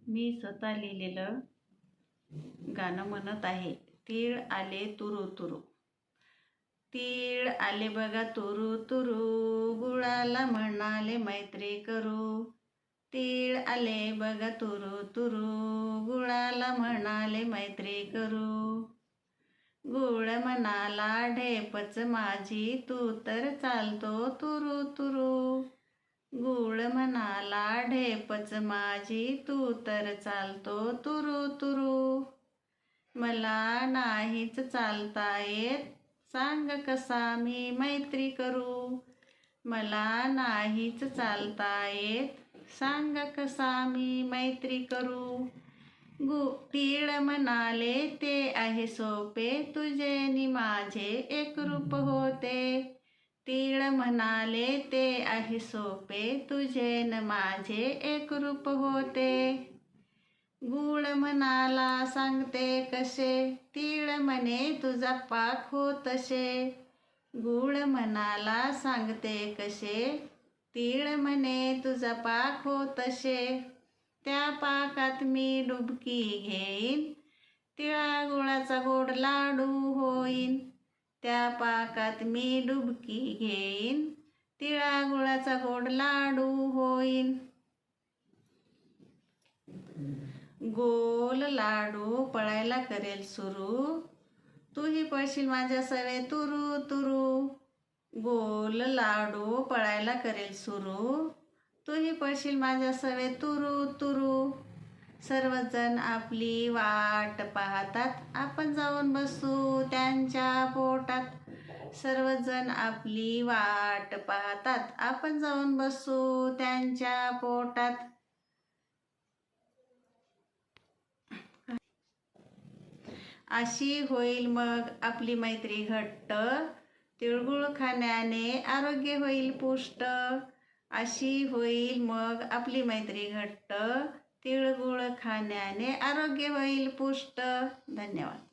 मी स्वतः लिहिलेलं गाणं म्हणत आहे. तीळ आले तुरु तुरु. तीळ आले बघा तुरु तुरु, गुळाला म्हणाले मैत्री करू. तीळ आले बघा तुरु तुरु, गुळाला म्हणाले मैत्री करू. गुळ म्हणाला ढेपच माझी, तू तर चालतो तुरु तुरु. गुळ म्हणाला ढेपच माझी, तू तर चालतो तुरु तुरु. मला नाहीच चालता येत, सांग कसा मी मैत्री करू. मला नाहीच चालता येत, सांग कसा मी मैत्री करू. तीळ म्हणाले ते आहे सोपे, तुझे नि माझे एक रूप होते. तीळ म्हणाले ते आहे सोपे, तुझे न माझे एक रूप होते. गुळ म्हणाला सांगते कसे, तीळ म्हणे तुझा पाक हो तसे. गुळ म्हणाला सांगते कसे, तीळ म्हणे तुझा पाक हो तसे. त्या पाकात मी डुबकी घेईन, तिळागुळाचा गोड लाडू होईन. त्या पाकात मी डुबकी घेईन, तिळागुळाचा गोड लाडू होईन. गोल लाडू पळायला करेल सुरू, तूही पळशील माझ्या सवे तुरु तुरु. गोल लाडू पळायला करेल सुरू, तूही पळशील माझ्या सवे तुरु तुरु. सर्वजण आपली वाट पाहतात, आपण जाऊन बसू त्यांच्या पोटात. सर्वजण आपली वाट पाहतात, आपण जाऊन बसू त्यांच्या पोटात. अशी होईल मग आपली मैत्री घट्ट, तिळगुळ खाण्याने आरोग्य होईल पुष्ट. अशी होईल मग आपली मैत्री घट्ट, तिळगुळ खाण्याने आरोग्य होईल पुष्ट. धन्यवाद.